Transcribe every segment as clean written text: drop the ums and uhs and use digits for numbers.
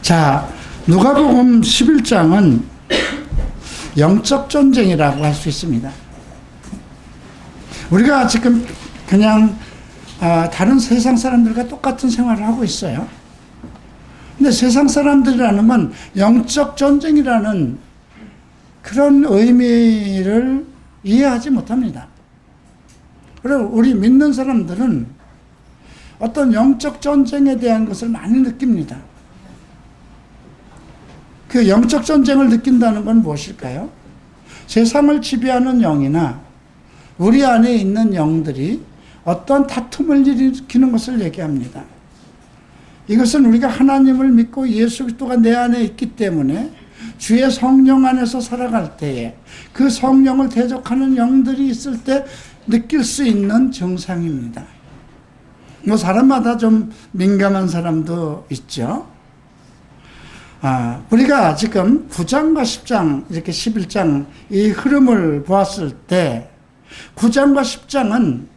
자, 누가복음 11장은 영적 전쟁이라고 할 수 있습니다. 우리가 지금 그냥 다른 세상 사람들과 똑같은 생활을 하고 있어요. 근데 세상 사람들이라는 건 영적 전쟁이라는 그런 의미를 이해하지 못합니다. 그리고 우리 믿는 사람들은 어떤 영적 전쟁에 대한 것을 많이 느낍니다. 그 영적 전쟁을 느낀다는 건 무엇일까요? 세상을 지배하는 영이나 우리 안에 있는 영들이 어떤 다툼을 일으키는 것을 얘기합니다. 이것은 우리가 하나님을 믿고 예수 그리스도가 내 안에 있기 때문에 주의 성령 안에서 살아갈 때에 그 성령을 대적하는 영들이 있을 때 느낄 수 있는 증상입니다. 뭐 사람마다 좀 민감한 사람도 있죠. 우리가 지금 9장과 10장 이렇게 11장 이 흐름을 보았을 때 9장과 10장은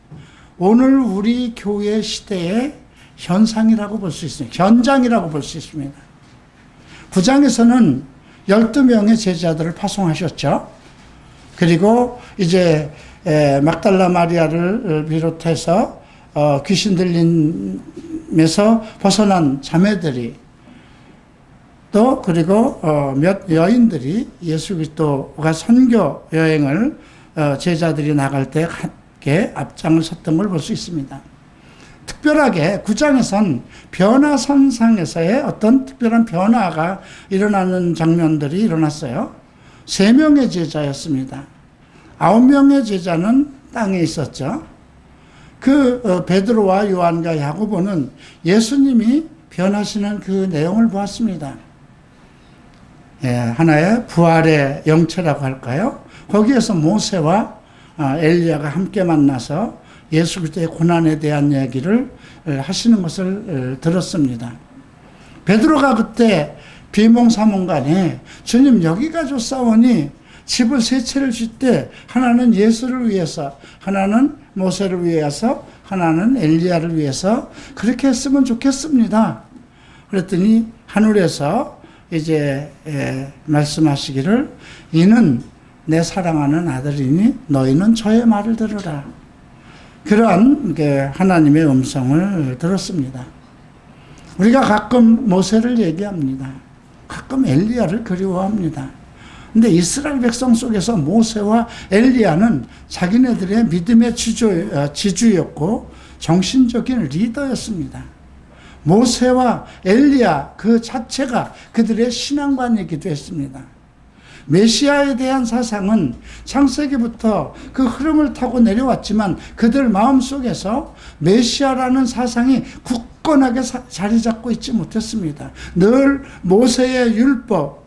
오늘 우리 교회 시대의 현상이라고 볼 수 있습니다. 현장이라고 볼 수 있습니다. 9장에서는 12명의 제자들을 파송하셨죠. 그리고 이제 막달라 마리아를 비롯해서 귀신 들림에서 벗어난 자매들이 또 그리고 몇 여인들이 예수 그리스도가 선교 여행을 제자들이 나갈 때 함께 앞장을 섰던 걸 볼 수 있습니다. 특별하게 9장에선 변화선상에서의 어떤 특별한 변화가 일어나는 장면들이 일어났어요. 3명의 제자였습니다. 9명의 제자는 땅에 있었죠. 그 베드로와 요한과 야고보는 예수님이 변하시는 그 내용을 보았습니다. 하나의 부활의 영체라고 할까요? 거기에서 모세와 엘리야가 함께 만나서 예수 그리스도의 고난에 대한 얘기를 하시는 것을 들었습니다. 베드로가 그때 비몽사몽간에 주님 여기가 좋사오니 집을 세 채를 짓되 하나는 예수를 위해서, 하나는 모세를 위해서, 하나는 엘리야를 위해서 그렇게 했으면 좋겠습니다. 그랬더니 하늘에서 이제 말씀하시기를 이는 내 사랑하는 아들이니 너희는 저의 말을 들으라. 그러한 하나님의 음성을 들었습니다. 우리가 가끔 모세를 얘기합니다. 가끔 엘리야를 그리워합니다. 근데 이스라엘 백성 속에서 모세와 엘리야는 자기네들의 믿음의 지주였고 정신적인 리더였습니다. 모세와 엘리야 그 자체가 그들의 신앙관이기도 했습니다. 메시아에 대한 사상은 창세기부터 그 흐름을 타고 내려왔지만 그들 마음속에서 메시아라는 사상이 굳건하게 자리 잡고 있지 못했습니다. 늘 모세의 율법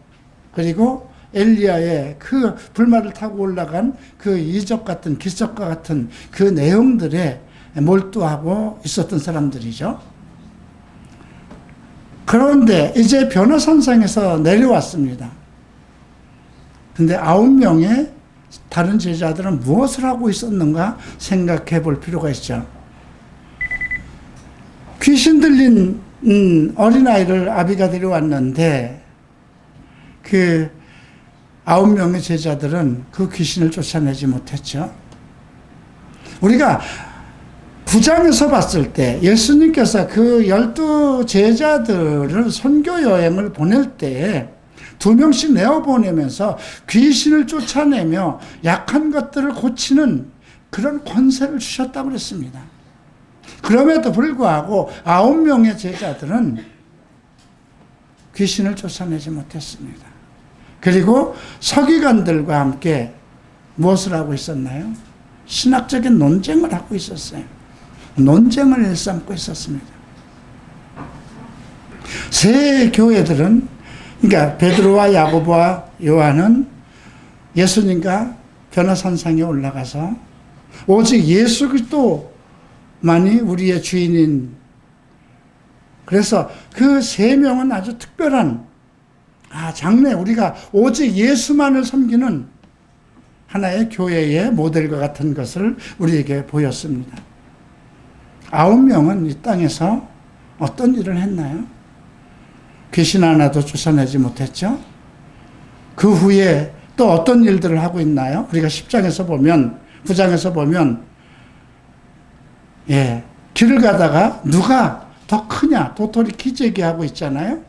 그리고 엘리야의 그 불말을 타고 올라간 그 이적 같은 기적과 같은 그 내용들에 몰두하고 있었던 사람들이죠. 그런데 이제 변화선상에서 내려왔습니다. 근데 9명의 다른 제자들은 무엇을 하고 있었는가 생각해 볼 필요가 있죠. 귀신 들린 어린아이를 아비가 데려왔는데 그 9명의 제자들은 그 귀신을 쫓아내지 못했죠. 우리가 9장에서 봤을 때 예수님께서 그 12 제자들을 선교 여행을 보낼 때 2명씩 내어보내면서 귀신을 쫓아내며 약한 것들을 고치는 그런 권세를 주셨다고 그랬습니다. 그럼에도 불구하고 9명의 제자들은 귀신을 쫓아내지 못했습니다. 그리고 서기관들과 함께 무엇을 하고 있었나요? 신학적인 논쟁을 하고 있었어요. 논쟁을 일삼고 있었습니다. 새 교회들은 그러니까 베드로와 야고보와 요한은 예수님과 변화산상에 올라가서 오직 예수 그리스도만이 우리의 주인인 그래서 그 3명은 아주 특별한 장래 우리가 오직 예수만을 섬기는 하나의 교회의 모델과 같은 것을 우리에게 보였습니다. 9명은 이 땅에서 어떤 일을 했나요? 귀신 하나도 쫓아내지 못했죠. 그 후에 또 어떤 일들을 하고 있나요? 우리가 10장에서 보면, 9장에서 보면, 길을 가다가 누가 더 크냐, 도토리 기재기 하고 있잖아요.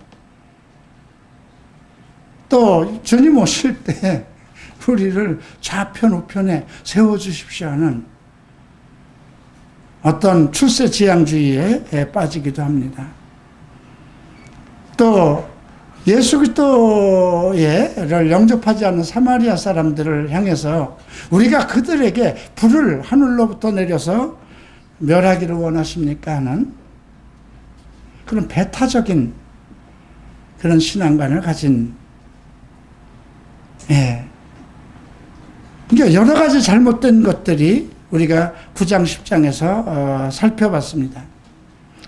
또 주님 오실 때 우리를 좌편 우편에 세워주십시오 하는 어떤 출세지향주의에 빠지기도 합니다. 또 예수 그리스도를 영접하지 않는 사마리아 사람들을 향해서 우리가 그들에게 불을 하늘로부터 내려서 멸하기를 원하십니까 하는 그런 배타적인 그런 신앙관을 가진, 그러니까 여러 가지 잘못된 것들이 우리가 9장, 10장에서 살펴봤습니다.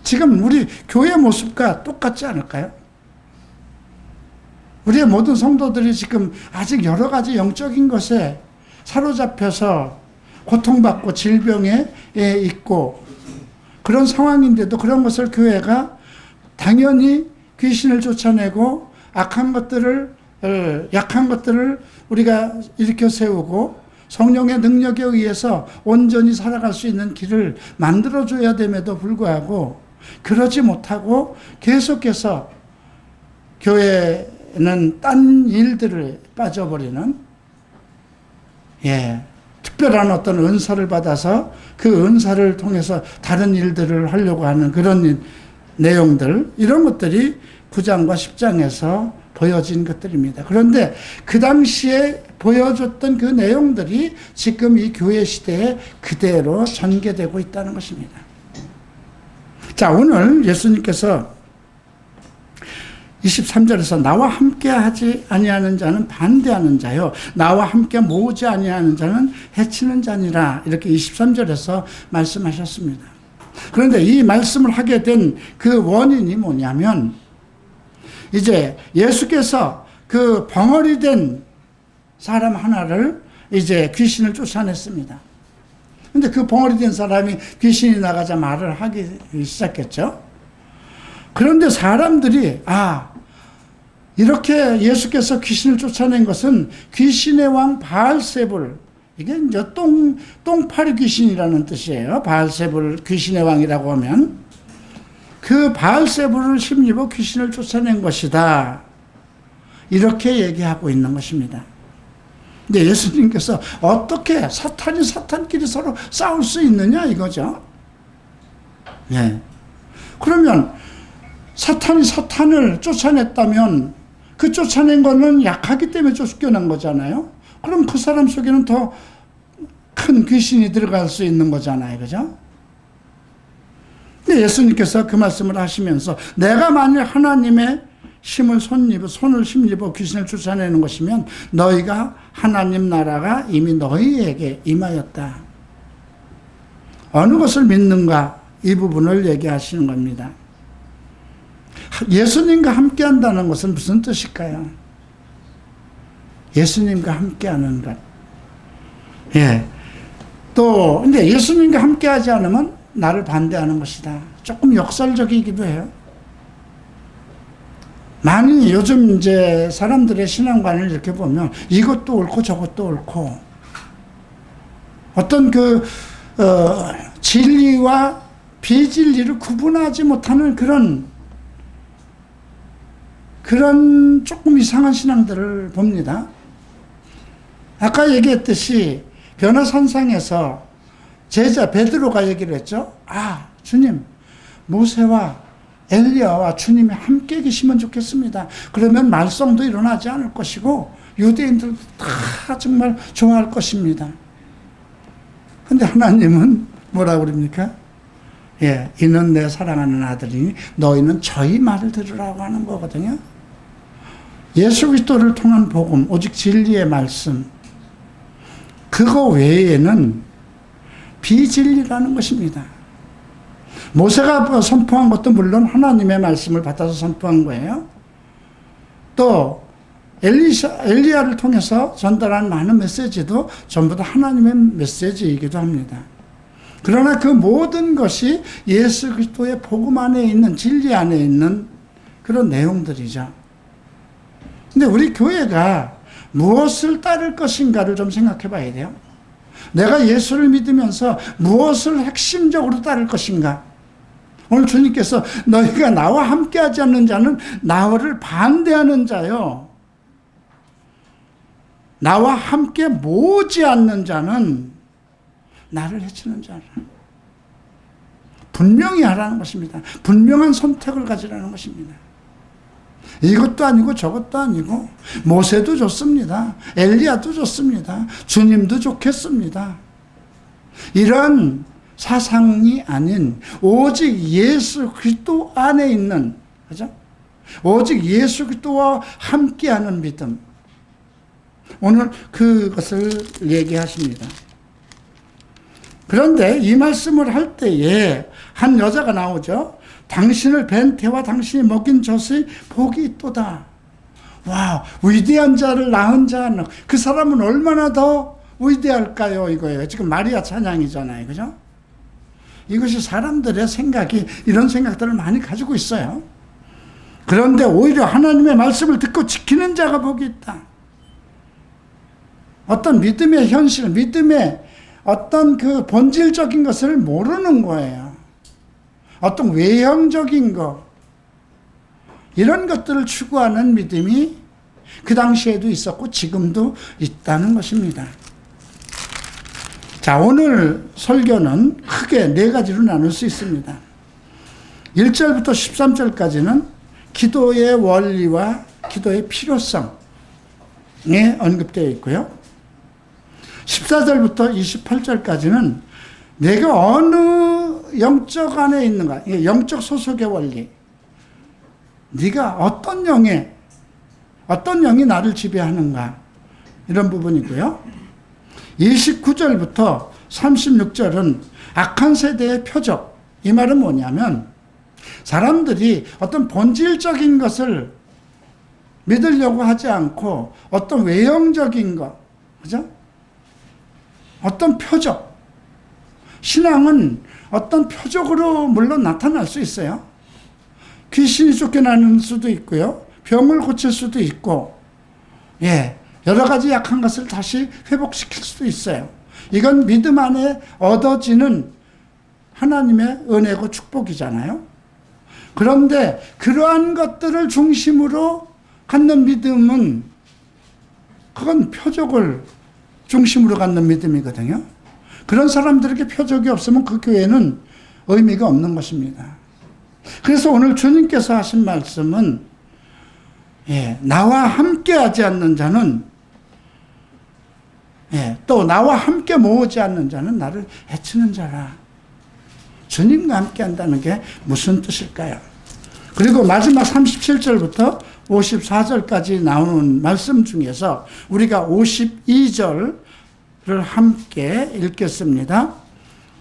지금 우리 교회 모습과 똑같지 않을까요? 우리의 모든 성도들이 지금 아직 여러 가지 영적인 것에 사로잡혀서 고통받고 질병에 있고 그런 상황인데도 그런 것을 교회가 당연히 귀신을 쫓아내고 약한 것들을 우리가 일으켜 세우고 성령의 능력에 의해서 온전히 살아갈 수 있는 길을 만들어줘야 됨에도 불구하고 그러지 못하고 계속해서 교회는 딴 일들을 빠져버리는, 특별한 어떤 은사를 받아서 그 은사를 통해서 다른 일들을 하려고 하는 그런 내용들, 이런 것들이 9장과 10장에서 보여진 것들입니다. 그런데 그 당시에 보여줬던 그 내용들이 지금 이 교회 시대에 그대로 전개되고 있다는 것입니다. 자, 오늘 예수님께서 23절에서 나와 함께 하지 아니하는 자는 반대하는 자요, 나와 함께 모으지 아니하는 자는 해치는 자니라, 이렇게 23절에서 말씀하셨습니다. 그런데 이 말씀을 하게 된 그 원인이 뭐냐면, 이제 예수께서 그 벙어리 된 사람 하나를 이제 귀신을 쫓아냈습니다. 근데 그 벙어리 된 사람이 귀신이 나가자 말을 하기 시작했죠. 그런데 사람들이, 이렇게 예수께서 귀신을 쫓아낸 것은 귀신의 왕 바알세불, 이게 이제 똥파리 귀신이라는 뜻이에요. 바알세불, 귀신의 왕이라고 하면 그 바알세불을 힘입어 귀신을 쫓아낸 것이다, 이렇게 얘기하고 있는 것입니다. 근데 예수님께서 어떻게 사탄이 사탄끼리 서로 싸울 수 있느냐 이거죠. 그러면 사탄이 사탄을 쫓아냈다면 그 쫓아낸 거는 약하기 때문에 쫓겨난 거잖아요. 그럼 그 사람 속에는 더 큰 귀신이 들어갈 수 있는 거잖아요. 그죠? 근데 예수님께서 그 말씀을 하시면서 내가 만일 하나님의 손을 힘입어 귀신을 쫓아내는 것이면 너희가 하나님 나라가 이미 너희에게 임하였다. 어느 것을 믿는가, 이 부분을 얘기하시는 겁니다. 예수님과 함께 한다는 것은 무슨 뜻일까요? 예수님과 함께 하는 것. 또, 근데 예수님과 함께 하지 않으면 나를 반대하는 것이다. 조금 역설적이기도 해요. 많이 요즘 이제 사람들의 신앙관을 이렇게 보면 이것도 옳고 저것도 옳고, 어떤 진리와 비진리를 구분하지 못하는 그런 조금 이상한 신앙들을 봅니다. 아까 얘기했듯이 변화산상에서 제자 베드로가 얘기를 했죠. 주님, 모세와 엘리야와 주님이 함께 계시면 좋겠습니다. 그러면 말썽도 일어나지 않을 것이고 유대인들도 다 정말 좋아할 것입니다. 근데 하나님은 뭐라고 그럽니까? 이는 내 사랑하는 아들이니 너희는 저희 말을 들으라고 하는 거거든요. 예수 그리스도를 통한 복음, 오직 진리의 말씀, 그거 외에는 비진리라는 것입니다. 모세가 선포한 것도 물론 하나님의 말씀을 받아서 선포한 거예요. 또 엘리야를 통해서 전달한 많은 메시지도 전부 다 하나님의 메시지이기도 합니다. 그러나 그 모든 것이 예수 그리스도의 복음 안에 있는, 진리 안에 있는 그런 내용들이죠. 근데 우리 교회가 무엇을 따를 것인가를 좀 생각해 봐야 돼요. 내가 예수를 믿으면서 무엇을 핵심적으로 따를 것인가? 오늘 주님께서 너희가 나와 함께하지 않는 자는 나를 반대하는 자요, 나와 함께 모으지 않는 자는 나를 해치는 자라. 분명히 하라는 것입니다. 분명한 선택을 가지라는 것입니다. 이것도 아니고 저것도 아니고, 모세도 좋습니다. 엘리야도 좋습니다. 주님도 좋겠습니다. 이런 사상이 아닌 오직 예수 그리스도 안에 있는, 그죠? 오직 예수 그리스도와 함께하는 믿음. 오늘 그것을 얘기하십니다. 그런데 이 말씀을 할 때에 한 여자가 나오죠. 당신을 뵌 태와 당신이 먹인 젖의 복이 있도다. 와, 위대한 자를 낳은 자는 그 사람은 얼마나 더 위대할까요? 이거예요. 지금 마리아 찬양이잖아요. 그죠? 이것이 사람들의 생각이 이런 생각들을 많이 가지고 있어요. 그런데 오히려 하나님의 말씀을 듣고 지키는 자가 복이 있다. 어떤 믿음의 현실, 믿음의 어떤 그 본질적인 것을 모르는 거예요. 어떤 외형적인 것, 이런 것들을 추구하는 믿음이 그 당시에도 있었고 지금도 있다는 것입니다. 자, 오늘 설교는 크게 네 가지로 나눌 수 있습니다. 1절부터 13절까지는 기도의 원리와 기도의 필요성에 언급되어 있고요. 14절부터 28절까지는 내가 어느 영적 안에 있는가, 영적 소속의 원리, 네가 어떤 영이 나를 지배하는가, 이런 부분이고요. 29절부터 36절은 악한 세대의 표적. 이 말은 뭐냐면 사람들이 어떤 본질적인 것을 믿으려고 하지 않고 어떤 외형적인 것, 그죠? 어떤 표적. 신앙은 어떤 표적으로 물론 나타날 수 있어요. 귀신이 쫓겨나는 수도 있고요. 병을 고칠 수도 있고, 여러 가지 약한 것을 다시 회복시킬 수도 있어요. 이건 믿음 안에 얻어지는 하나님의 은혜고 축복이잖아요. 그런데 그러한 것들을 중심으로 갖는 믿음은, 그건 표적을 중심으로 갖는 믿음이거든요. 그런 사람들에게 표적이 없으면 그 교회는 의미가 없는 것입니다. 그래서 오늘 주님께서 하신 말씀은, 나와 함께 하지 않는 자는, 또 나와 함께 모으지 않는 자는 나를 해치는 자라. 주님과 함께 한다는 게 무슨 뜻일까요? 그리고 마지막 37절부터 54절까지 나오는 말씀 중에서 우리가 52절을 함께 읽겠습니다.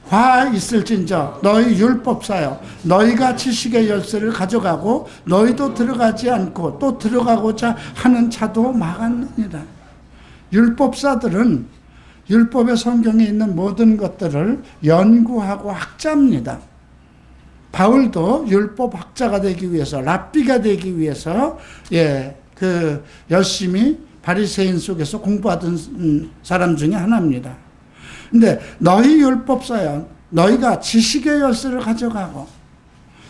화 있을진저 너희 율법사여, 너희가 지식의 열쇠를 가져가고 너희도 들어가지 않고 또 들어가고자 하는 자도 막았느니라. 율법사들은 율법의 성경에 있는 모든 것들을 연구하고 학자입니다. 바울도 율법 학자가 되기 위해서, 랍비가 되기 위해서 열심히 바리새인 속에서 공부하던 사람 중에 하나입니다. 근데 너희 율법사여, 너희가 지식의 열쇠를 가져가고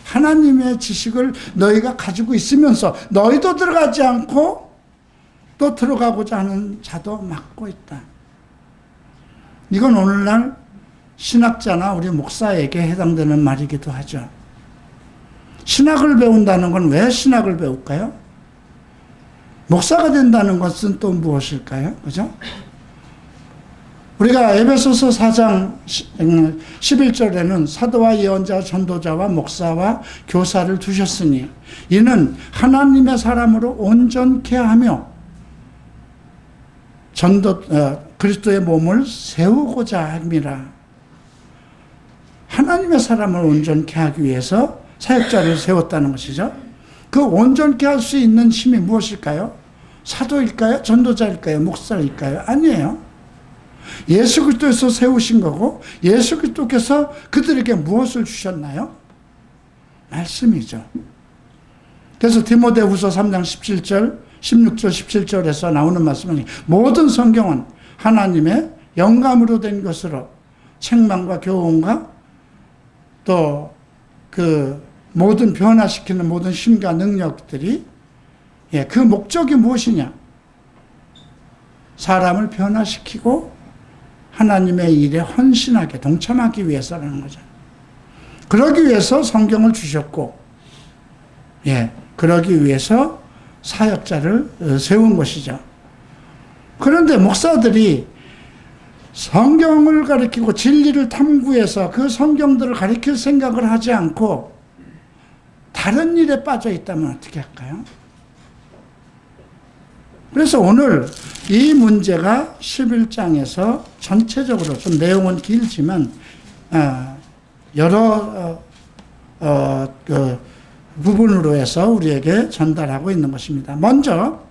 하나님의 지식을 너희가 가지고 있으면서 너희도 들어가지 않고 또 들어가고자 하는 자도 막고 있다. 이건 오늘날 신학자나 우리 목사에게 해당되는 말이기도 하죠. 신학을 배운다는 건 왜 신학을 배울까요? 목사가 된다는 것은 또 무엇일까요? 그죠? 우리가 에베소서 4장 11절에는 사도와 예언자와 전도자와 목사와 교사를 두셨으니 이는 하나님의 사람으로 온전케 하며 그리스도의 몸을 세우고자 함이라. 하나님의 사람을 온전케 하기 위해서 사역자를 세웠다는 것이죠. 그 온전케 할 수 있는 힘이 무엇일까요? 사도일까요? 전도자일까요? 목사일까요? 아니에요. 예수 그리스도에서 세우신 거고, 예수 그리스도께서 그들에게 무엇을 주셨나요? 말씀이죠. 그래서 디모데후서 3장 17절, 16절, 17절에서 나오는 말씀은 모든 성경은 하나님의 영감으로 된 것으로 책망과 교훈과 또 그 모든 변화시키는 모든 힘과 능력들이 그 목적이 무엇이냐? 사람을 변화시키고 하나님의 일에 헌신하게 동참하기 위해서라는 거죠. 그러기 위해서 성경을 주셨고, 그러기 위해서 사역자를 세운 것이죠. 그런데 목사들이 성경을 가리키고 진리를 탐구해서 그 성경들을 가리킬 생각을 하지 않고 다른 일에 빠져 있다면 어떻게 할까요? 그래서 오늘 이 문제가 11장에서 전체적으로 좀 내용은 길지만 여러 그 부분으로 해서 우리에게 전달하고 있는 것입니다. 먼저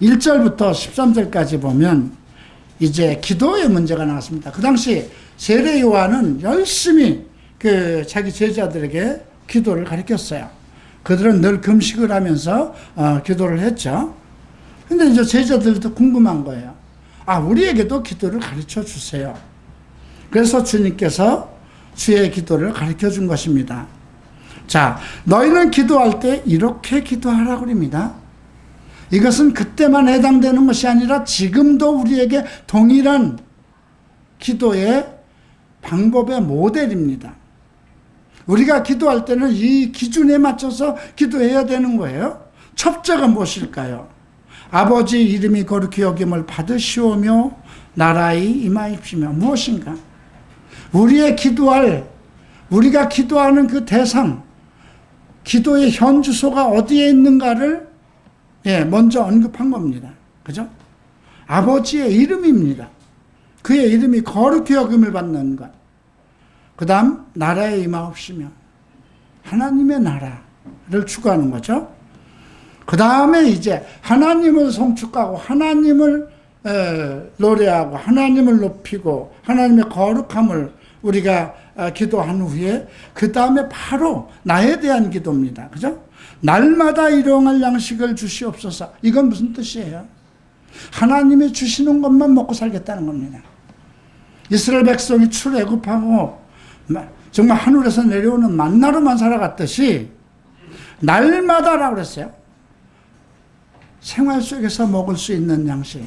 1절부터 13절까지 보면 이제 기도의 문제가 나왔습니다. 그 당시 세례 요한은 열심히 그 자기 제자들에게 기도를 가르쳤어요. 그들은 늘 금식을 하면서 기도를 했죠. 근데 이제 제자들도 궁금한 거예요. 우리에게도 기도를 가르쳐 주세요. 그래서 주님께서 주의 기도를 가르쳐 준 것입니다. 자, 너희는 기도할 때 이렇게 기도하라고 합니다. 이것은 그때만 해당되는 것이 아니라 지금도 우리에게 동일한 기도의 방법의 모델입니다. 우리가 기도할 때는 이 기준에 맞춰서 기도해야 되는 거예요. 첫째가 무엇일까요? 아버지 이름이 거룩히 여김을 받으시오며 나라의 임하옵시며. 무엇인가? 우리가 기도하는 그 대상, 기도의 현주소가 어디에 있는가를 먼저 언급한 겁니다. 그죠? 아버지의 이름입니다. 그의 이름이 거룩히 여김을 받는 것. 그 다음 나라에 임하옵시며 하나님의 나라를 추구하는 거죠. 그 다음에 이제 하나님을 송축하고 하나님을 노래하고 하나님을 높이고 하나님의 거룩함을 우리가 기도한 후에 그 다음에 바로 나에 대한 기도입니다. 그죠? 날마다 일용할 양식을 주시옵소서. 이건 무슨 뜻이에요? 하나님이 주시는 것만 먹고 살겠다는 겁니다. 이스라엘 백성이 출애굽하고 정말 하늘에서 내려오는 만나로만 살아갔듯이 날마다라고 그랬어요. 생활 속에서 먹을 수 있는 양식.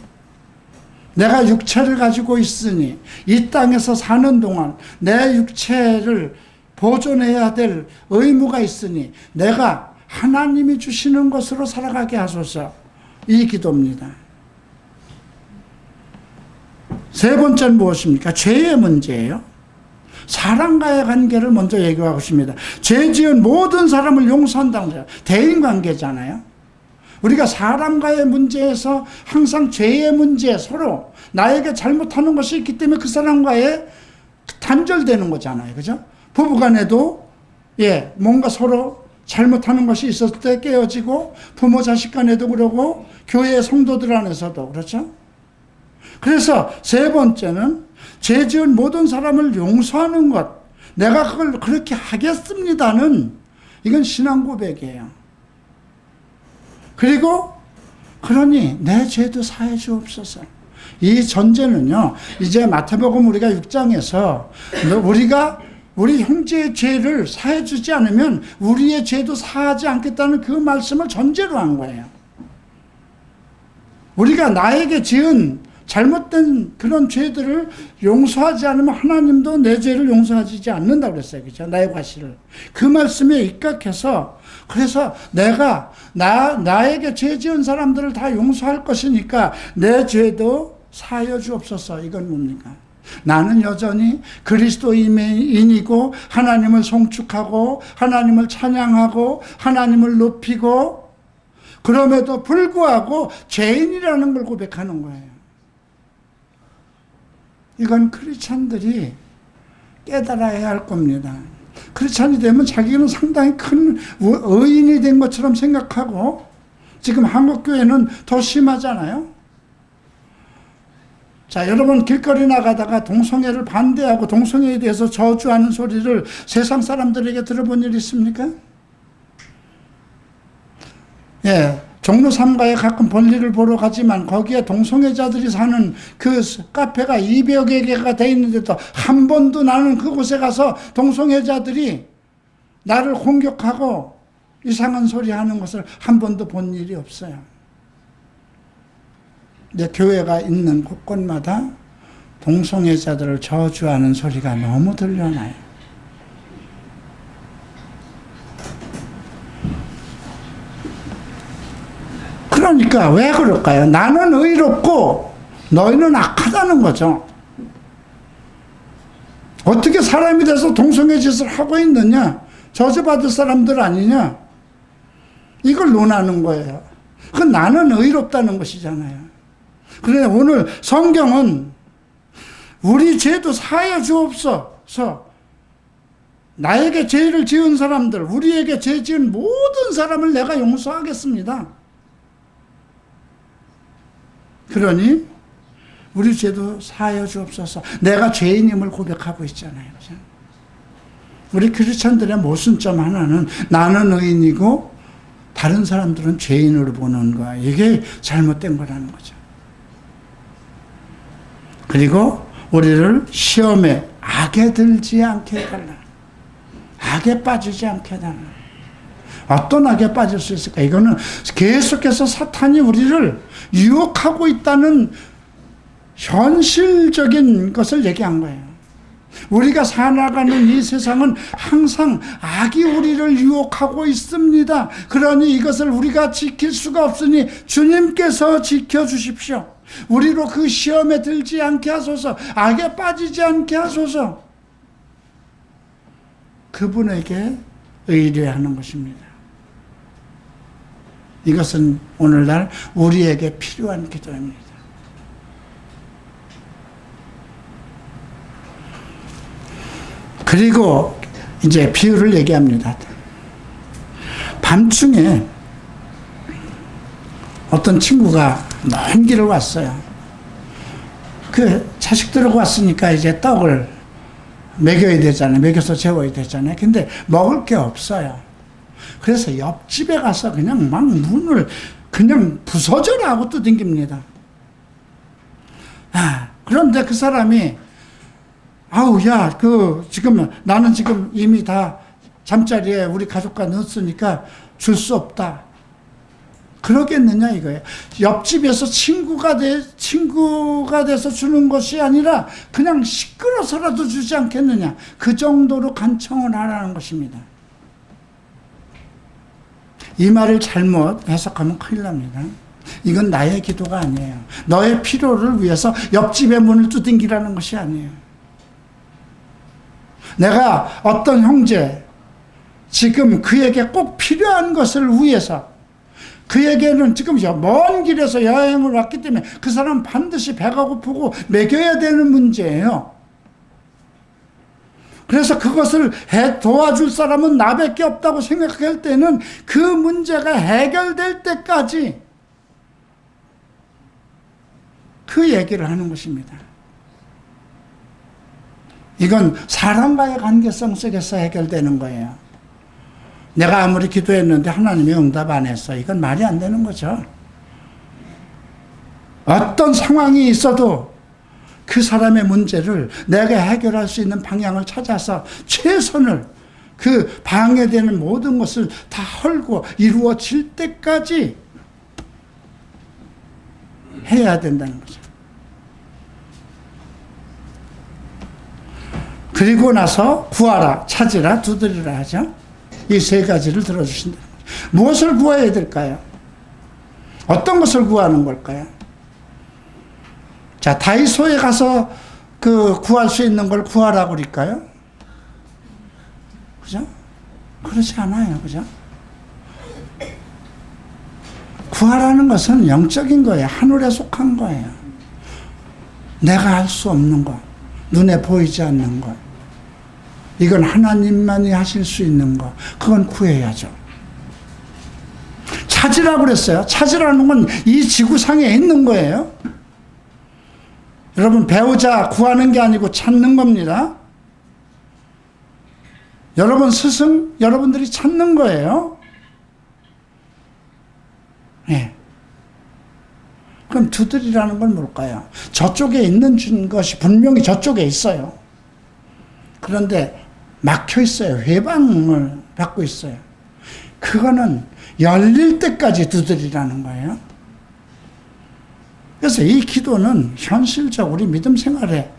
내가 육체를 가지고 있으니 이 땅에서 사는 동안 내 육체를 보존해야 될 의무가 있으니 내가 하나님이 주시는 것으로 살아가게 하소서. 이 기도입니다. 세 번째는 무엇입니까? 죄의 문제예요. 사람과의 관계를 먼저 얘기하고 있습니다. 죄 지은 모든 사람을 용서한다고 해요. 대인관계잖아요. 우리가 사람과의 문제에서 항상 죄의 문제, 서로 나에게 잘못하는 것이 있기 때문에 그 사람과의 단절되는 거잖아요. 그죠? 부부간에도 뭔가 서로 잘못하는 것이 있었을 때 깨어지고, 부모 자식 간에도 그러고, 교회 성도들 안에서도 그렇죠? 그래서 세 번째는 죄 지은 모든 사람을 용서하는 것. 내가 그걸 그렇게 하겠습니다는, 이건 신앙 고백이에요. 그리고 그러니 내 죄도 사해 주옵소서. 이 전제는요, 이제 마태복음 우리가 6장에서 우리 형제의 죄를 사해 주지 않으면 우리의 죄도 사하지 않겠다는 그 말씀을 전제로 한 거예요. 우리가 나에게 지은 잘못된 그런 죄들을 용서하지 않으면 하나님도 내 죄를 용서하지 않는다고 그랬어요. 그죠? 나의 과실을. 그 말씀에 입각해서, 그래서 내가 나에게 죄 지은 사람들을 다 용서할 것이니까 내 죄도 사하여 주옵소서. 이건 뭡니까? 나는 여전히 그리스도인이고 하나님을 송축하고 하나님을 찬양하고 하나님을 높이고, 그럼에도 불구하고 죄인이라는 걸 고백하는 거예요. 이건 크리스찬들이 깨달아야 할 겁니다. 크리스찬이 되면 자기는 상당히 큰 의인이 된 것처럼 생각하고, 지금 한국교회는 더 심하잖아요. 자, 여러분 길거리 나가다가 동성애를 반대하고 동성애에 대해서 저주하는 소리를 세상 사람들에게 들어본 일 있습니까? 예, 종로 3가에 가끔 볼일을 보러 가지만 거기에 동성애자들이 사는 그 카페가 200여 개가 돼 있는데도 한 번도 나는 그곳에 가서 동성애자들이 나를 공격하고 이상한 소리 하는 것을 한 번도 본 일이 없어요. 내 교회가 있는 곳곳마다 동성애자들을 저주하는 소리가 너무 들려나요. 그러니까 왜 그럴까요? 나는 의롭고 너희는 악하다는 거죠. 어떻게 사람이 돼서 동성애 짓을 하고 있느냐? 저주받을 사람들 아니냐? 이걸 논하는 거예요. 그 나는 의롭다는 것이잖아요. 그런데 오늘 성경은 우리 죄도 사하여 주옵소서. 나에게 죄를 지은 사람들, 우리에게 죄 지은 모든 사람을 내가 용서하겠습니다. 그러니 우리 죄도 사하여 주옵소서. 내가 죄인임을 고백하고 있잖아요. 그죠? 우리 크리스천들의 모순점 하나는 나는 의인이고 다른 사람들은 죄인으로 보는 거야. 이게 잘못된 거라는 거죠. 그리고 우리를 시험에 악에 들지 않게 해달라. 악에 빠지지 않게 해달라. 어떤 악에 빠질 수 있을까? 이거는 계속해서 사탄이 우리를 유혹하고 있다는 현실적인 것을 얘기한 거예요. 우리가 살아가는 이 세상은 항상 악이 우리를 유혹하고 있습니다. 그러니 이것을 우리가 지킬 수가 없으니 주님께서 지켜주십시오. 우리로 그 시험에 들지 않게 하소서. 악에 빠지지 않게 하소서. 그분에게 의뢰하는 것입니다. 이것은 오늘날 우리에게 필요한 기도입니다. 그리고 이제 비유를 얘기합니다. 밤중에 어떤 친구가 먼 길을 왔어요. 그 자식들하고 왔으니까 이제 떡을 먹여야 되잖아요. 먹여서 재워야 되잖아요. 근데 먹을 게 없어요. 그래서 옆집에 가서 그냥 막 문을 그냥 부서져라 하고 두들깁니다. 그런데 그 사람이 아우, 야, 나는 지금 이미 다 잠자리에 우리 가족과 넣었으니까 줄 수 없다. 그러겠느냐, 이거예요. 옆집에서 친구가 돼서 주는 것이 아니라 그냥 시끄러서라도 주지 않겠느냐. 그 정도로 간청을 하라는 것입니다. 이 말을 잘못 해석하면 큰일 납니다. 이건 나의 기도가 아니에요. 너의 필요를 위해서 옆집의 문을 두들기라는 것이 아니에요. 내가 어떤 형제, 지금 그에게 꼭 필요한 것을 위해서, 그에게는 지금 먼 길에서 여행을 왔기 때문에 그 사람 반드시 배가 고프고 먹여야 되는 문제예요. 그래서 그것을 도와줄 사람은 나밖에 없다고 생각할 때는 그 문제가 해결될 때까지 그 얘기를 하는 것입니다. 이건 사람과의 관계성 속에서 해결되는 거예요. 내가 아무리 기도했는데 하나님이 응답 안 했어. 이건 말이 안 되는 거죠. 어떤 상황이 있어도 그 사람의 문제를 내가 해결할 수 있는 방향을 찾아서 최선을, 그 방해되는 모든 것을 다 헐고 이루어질 때까지 해야 된다는 거죠. 그리고 나서 구하라, 찾으라, 두드리라 하죠. 이 세 가지를 들어주신다. 무엇을 구해야 될까요? 어떤 것을 구하는 걸까요? 자, 다이소에 가서 구할 수 있는 걸 구하라고 그럴까요? 그죠? 그렇지 않아요. 그죠? 구하라는 것은 영적인 거예요. 하늘에 속한 거예요. 내가 할 수 없는 것, 눈에 보이지 않는 것, 이건 하나님만이 하실 수 있는 것, 그건 구해야죠. 찾으라고 그랬어요. 찾으라는 건 이 지구상에 있는 거예요. 여러분, 배우자 구하는 게 아니고 찾는 겁니다. 여러분 스승, 여러분들이 찾는 거예요. 그럼 두드리라는 건 뭘까요? 저쪽에 있는 것이 분명히 저쪽에 있어요. 그런데 막혀 있어요. 회방을 받고 있어요. 그거는 열릴 때까지 두드리라는 거예요. 그래서 이 기도는 현실적 우리 믿음 생활에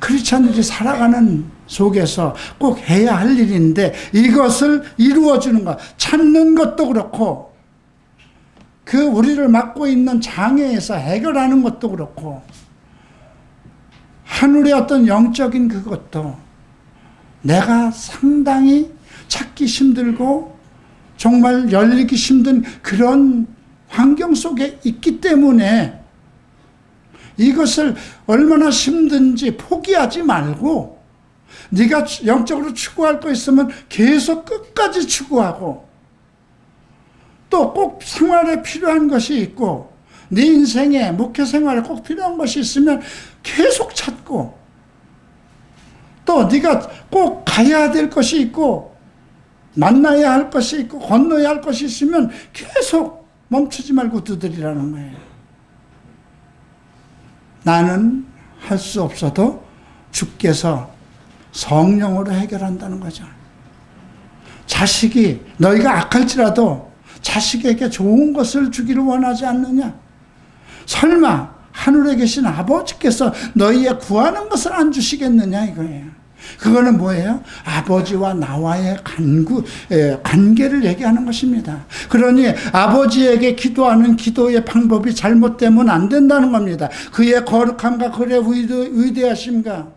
크리스찬들이 살아가는 속에서 꼭 해야 할 일인데, 이것을 이루어주는 것, 찾는 것도 그렇고, 그 우리를 막고 있는 장애에서 해결하는 것도 그렇고, 하늘의 어떤 영적인 그것도 내가 상당히 찾기 힘들고 정말 열리기 힘든 그런 환경 속에 있기 때문에 이것을 얼마나 힘든지 포기하지 말고, 네가 영적으로 추구할 거 있으면 계속 끝까지 추구하고, 또 꼭 생활에 필요한 것이 있고 네 인생에 목회 생활에 꼭 필요한 것이 있으면 계속 찾고, 또 네가 꼭 가야 될 것이 있고 만나야 할 것이 있고 건너야 할 것이 있으면 계속 멈추지 말고 두드리라는 거예요. 나는 할 수 없어도 주께서 성령으로 해결한다는 거죠. 자식이 너희가 악할지라도 자식에게 좋은 것을 주기를 원하지 않느냐? 설마 하늘에 계신 아버지께서 너희의 구하는 것을 안 주시겠느냐 이거예요. 그거는 뭐예요? 아버지와 나와의 관계를 얘기하는 것입니다. 그러니 아버지에게 기도하는 기도의 방법이 잘못되면 안 된다는 겁니다. 그의 거룩함과 그의 위대하심과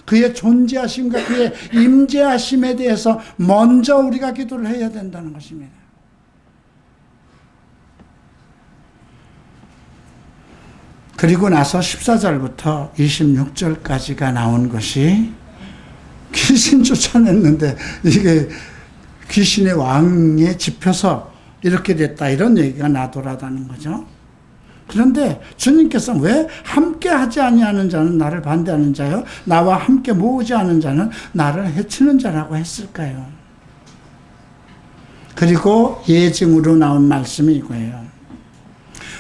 그의 존재하심과 그의 임재하심에 대해서 먼저 우리가 기도를 해야 된다는 것입니다. 그리고 나서 14절부터 26절까지가 나온 것이 귀신 쫓아냈는데 이게 귀신의 왕에 집혀서 이렇게 됐다, 이런 얘기가 나돌아다는 거죠. 그런데 주님께서 왜 함께 하지 아니하는 자는 나를 반대하는 자요, 나와 함께 모으지 않은 자는 나를 해치는 자라고 했을까요? 그리고 예증으로 나온 말씀이 이거예요.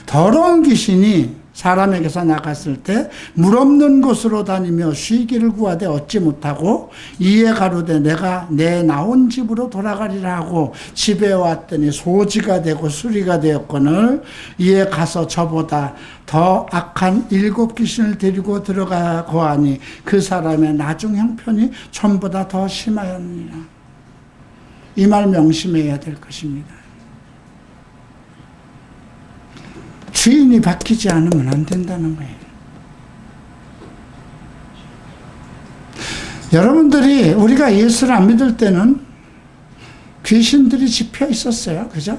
더러운 귀신이 사람에게서 나갔을 때 물 없는 곳으로 다니며 쉬기를 구하되 얻지 못하고 이에 가로되 내가 내 나온 집으로 돌아가리라 하고 집에 왔더니 소지가 되고 수리가 되었거늘 이에 가서 저보다 더 악한 7 귀신을 데리고 들어가고 하니 그 사람의 나중 형편이 전보다 더 심하였느니라. 이 말 명심해야 될 것입니다. 주인이 바뀌지 않으면 안 된다는 거예요. 여러분들이 우리가 예수를 안 믿을 때는 귀신들이 집혀 있었어요. 그죠?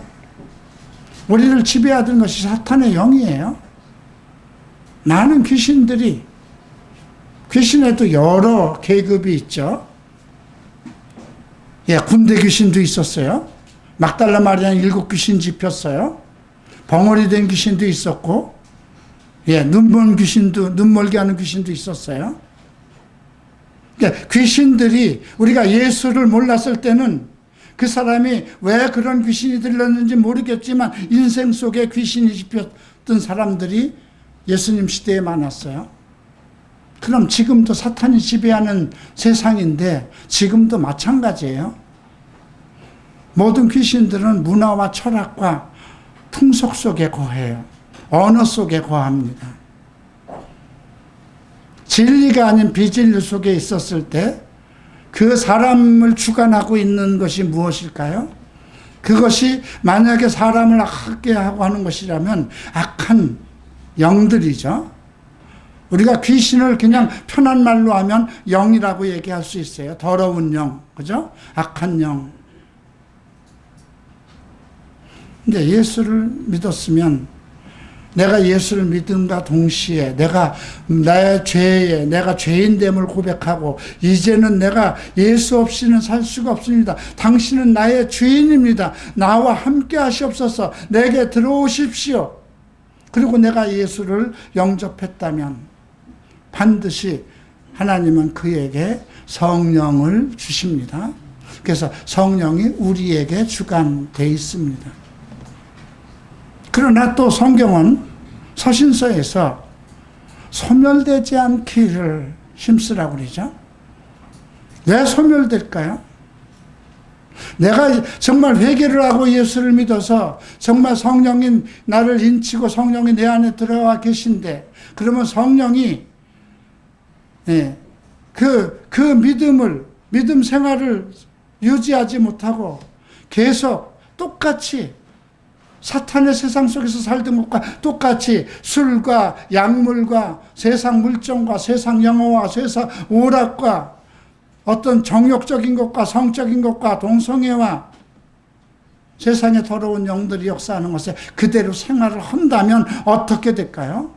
우리를 지배하던 것이 사탄의 영이에요. 많은 귀신들이, 귀신에도 여러 계급이 있죠. 예, 군대 귀신도 있었어요. 막달라 마리아는 7 귀신 집혔어요. 벙어리 된 귀신도 있었고, 예, 눈먼 귀신도, 눈멀게 하는 귀신도 있었어요. 그러니까 귀신들이, 우리가 예수를 몰랐을 때는 그 사람이 왜 그런 귀신이 들렸는지 모르겠지만 인생 속에 귀신이 집혔던 사람들이 예수님 시대에 많았어요. 그럼 지금도 사탄이 지배하는 세상인데 지금도 마찬가지예요. 모든 귀신들은 문화와 철학과 풍속 속에 거해요. 언어 속에 거합니다. 진리가 아닌 비진리 속에 있었을 때 그 사람을 주관하고 있는 것이 무엇일까요? 그것이 만약에 사람을 악하게 하고 하는 것이라면 악한 영들이죠. 우리가 귀신을 그냥 편한 말로 하면 영이라고 얘기할 수 있어요. 더러운 영, 그죠? 악한 영. 근데 예수를 믿었으면, 내가 예수를 믿음과 동시에 내가 죄인됨을 고백하고 이제는 내가 예수 없이는 살 수가 없습니다. 당신은 나의 주인입니다. 나와 함께 하시옵소서. 내게 들어오십시오. 그리고 내가 예수를 영접했다면 반드시 하나님은 그에게 성령을 주십니다. 그래서 성령이 우리에게 주관되어 있습니다. 그러나 또 성경은 서신서에서 소멸되지 않기를 힘쓰라고 그러죠. 왜 소멸될까요? 내가 정말 회개를 하고 예수를 믿어서 정말 성령이 나를 인치고 성령이 내 안에 들어와 계신데, 그러면 성령이 그 믿음 생활을 유지하지 못하고 계속 똑같이 사탄의 세상 속에서 살던 것과 똑같이 술과 약물과 세상 물정과 세상 영화와 세상 오락과 어떤 정욕적인 것과 성적인 것과 동성애와 세상에 더러운 영들이 역사하는 것에 그대로 생활을 한다면 어떻게 될까요?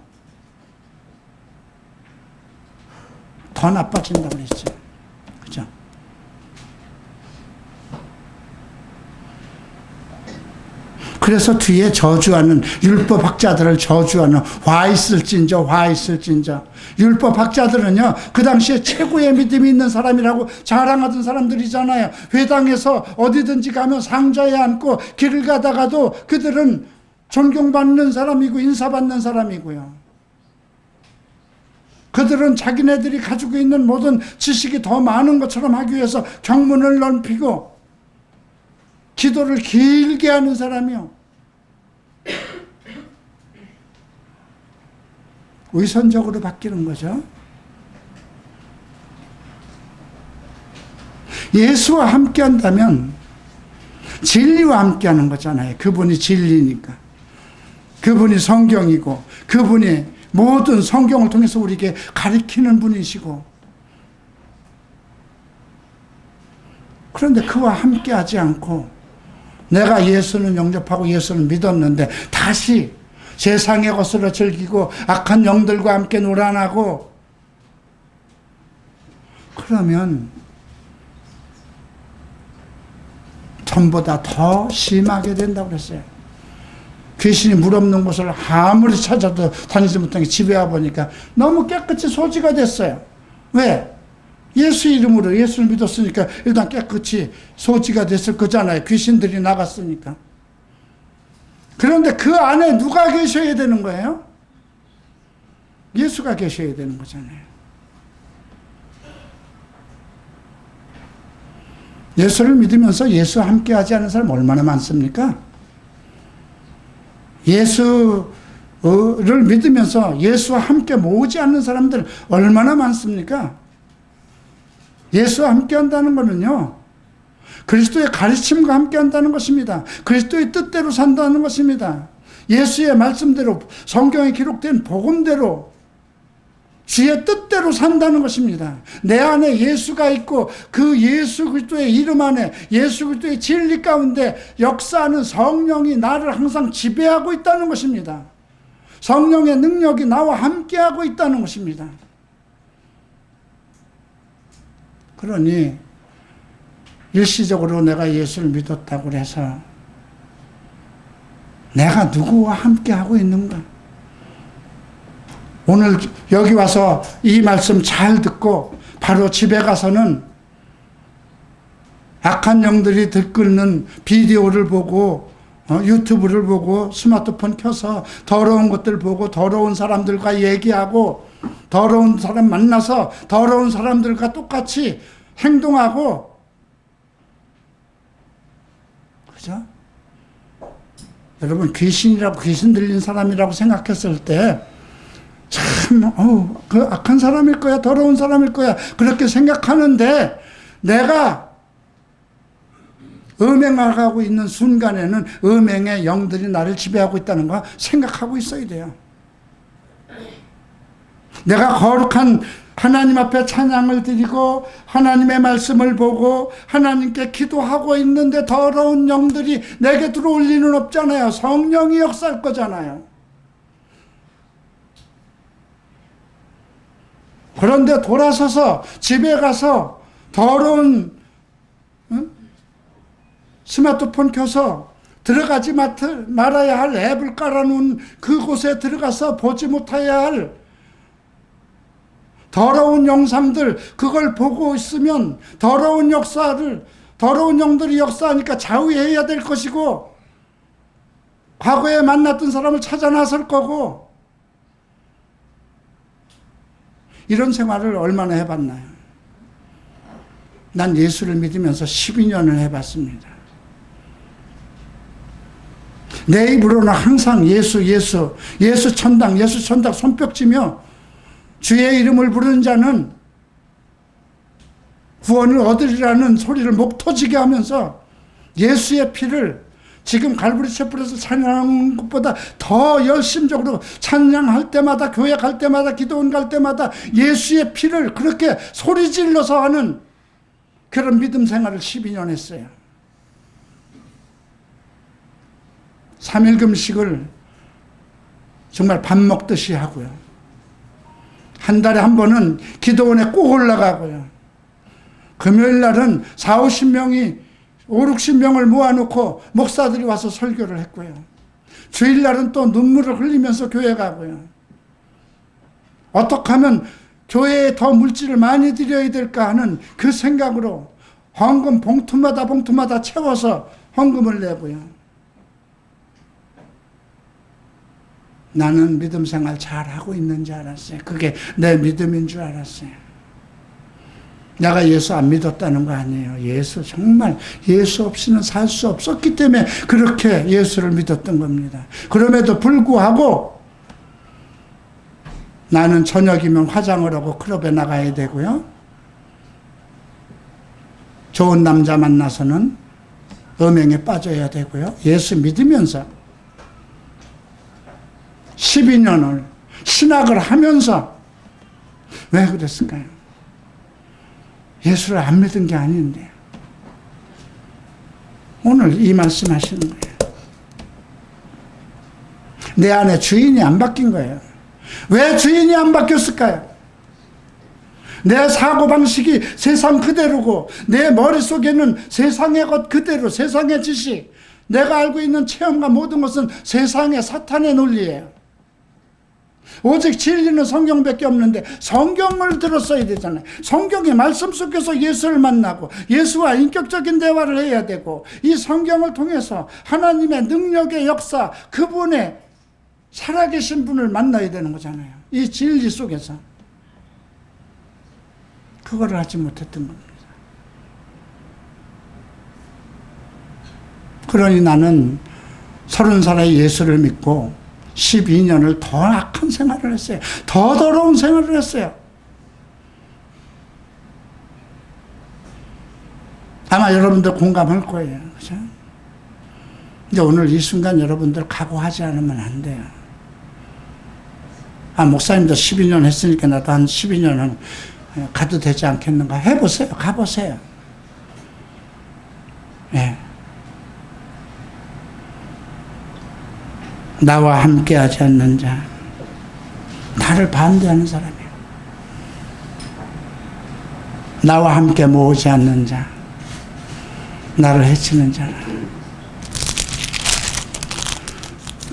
더 나빠진다고 그랬죠. 그죠? 그래서 뒤에 저주하는, 율법학자들을 저주하는 화 있을진저. 율법학자들은요, 그 당시에 최고의 믿음이 있는 사람이라고 자랑하던 사람들이잖아요. 회당에서 어디든지 가면 상자에 앉고 길을 가다가도 그들은 존경받는 사람이고 인사받는 사람이고요. 그들은 자기네들이 가지고 있는 모든 지식이 더 많은 것처럼 하기 위해서 경문을 넓히고 기도를 길게 하는 사람이요. 위선적으로 바뀌는 거죠. 예수와 함께 한다면 진리와 함께 하는 거잖아요. 그분이 진리니까. 그분이 성경이고, 그분이 모든 성경을 통해서 우리에게 가르치는 분이시고, 그런데 그와 함께 하지 않고 내가 예수는 영접하고 예수는 믿었는데 다시 세상의 것으로 즐기고 악한 영들과 함께 놀아나고, 그러면 전보다 더 심하게 된다고 그랬어요. 귀신이 물 없는 곳을 아무리 찾아도 다니지 못한 게 집에 와보니까 너무 깨끗이 소지가 됐어요. 왜? 예수 이름으로 예수를 믿었으니까 일단 깨끗이 소지가 됐을 거잖아요. 귀신들이 나갔으니까. 그런데 그 안에 누가 계셔야 되는 거예요? 예수가 계셔야 되는 거잖아요. 예수를 믿으면서 예수와 함께 하지 않은 사람 얼마나 많습니까? 예수를 믿으면서 예수와 함께 모으지 않는 사람들 얼마나 많습니까? 예수와 함께 한다는 것은요, 그리스도의 가르침과 함께 한다는 것입니다. 그리스도의 뜻대로 산다는 것입니다. 예수의 말씀대로, 성경에 기록된 복음대로, 주의 뜻대로 산다는 것입니다. 내 안에 예수가 있고 그 예수 그리스도의 이름 안에 예수 그리스도의 진리 가운데 역사하는 성령이 나를 항상 지배하고 있다는 것입니다. 성령의 능력이 나와 함께하고 있다는 것입니다. 그러니 일시적으로 내가 예수를 믿었다고 해서 내가 누구와 함께하고 있는가? 오늘 여기 와서 이 말씀 잘 듣고 바로 집에 가서는 악한 영들이 들끓는 비디오를 보고 유튜브를 보고 스마트폰 켜서 더러운 것들 보고 더러운 사람들과 얘기하고 더러운 사람 만나서 더러운 사람들과 똑같이 행동하고, 그죠? 여러분, 귀신이라고, 귀신 들린 사람이라고 생각했을 때 참, 그 악한 사람일 거야, 더러운 사람일 거야, 그렇게 생각하는데 내가 음행하고 있는 순간에는 음행의 영들이 나를 지배하고 있다는 거 생각하고 있어야 돼요. 내가 거룩한 하나님 앞에 찬양을 드리고 하나님의 말씀을 보고 하나님께 기도하고 있는데 더러운 영들이 내게 들어올 리는 없잖아요. 성령이 역사할 거잖아요. 그런데 돌아서서 집에 가서 더러운 스마트폰 켜서 들어가지 말아야 할 앱을 깔아놓은 그곳에 들어가서 보지 못해야 할 더러운 영상들, 그걸 보고 있으면 더러운 영들이 역사하니까 자위해야 될 것이고, 과거에 만났던 사람을 찾아 나설 거고, 이런 생활을 얼마나 해봤나요? 난 예수를 믿으면서 12년을 해봤습니다. 내 입으로는 항상 예수 천당 손뼉치며 주의 이름을 부르는 자는 구원을 얻으리라는 소리를 목 터지게 하면서 예수의 피를 지금 갈보리 촛불에서 찬양하는 것보다 더 열심적으로 찬양할 때마다, 교회 갈 때마다, 기도원 갈 때마다 예수의 피를 그렇게 소리 질러서 하는 그런 믿음 생활을 12년 했어요. 3일 금식을 정말 밥 먹듯이 하고요. 한 달에 한 번은 기도원에 꼭 올라가고요. 금요일 날은 50명이 60명을 모아놓고 목사들이 와서 설교를 했고요. 주일날은 또 눈물을 흘리면서 교회 가고요. 어떻게 하면 교회에 더 물질을 많이 드려야 될까 하는 그 생각으로 헌금 봉투마다 채워서 헌금을 내고요. 나는 믿음 생활 잘하고 있는 줄 알았어요. 그게 내 믿음인 줄 알았어요. 내가 예수 안 믿었다는 거 아니에요. 예수 정말 예수 없이는 살 수 없었기 때문에 그렇게 예수를 믿었던 겁니다. 그럼에도 불구하고 나는 저녁이면 화장을 하고 클럽에 나가야 되고요. 좋은 남자 만나서는 음행에 빠져야 되고요. 예수 믿으면서 12년을 신학을 하면서 왜 그랬을까요? 예수를 안 믿은 게 아닌데 오늘 이 말씀 하시는 거예요. 내 안에 주인이 안 바뀐 거예요. 왜 주인이 안 바뀌었을까요? 내 사고방식이 세상 그대로고 내 머릿속에는 세상의 것 그대로, 세상의 지식, 내가 알고 있는 체험과 모든 것은 세상의 사탄의 논리예요. 오직 진리는 성경밖에 없는데 성경을 들었어야 되잖아요. 성경의 말씀 속에서 예수를 만나고 예수와 인격적인 대화를 해야 되고 이 성경을 통해서 하나님의 능력의 역사, 그분의 살아계신 분을 만나야 되는 거잖아요. 이 진리 속에서. 그걸 하지 못했던 겁니다. 그러니 나는 30살에 예수를 믿고 12년을 더 악한 생활을 했어요. 더 더러운 생활을 했어요. 아마 여러분들 공감할 거예요. 그죠? 근데 오늘 이 순간 여러분들 각오하지 않으면 안 돼요. 목사님도 12년 했으니까 나도 한 12년은 가도 되지 않겠는가? 해보세요. 가보세요. 예. 나와 함께 하지 않는 자, 나를 반대하는 사람이에요. 나와 함께 모으지 않는 자, 나를 해치는 자라.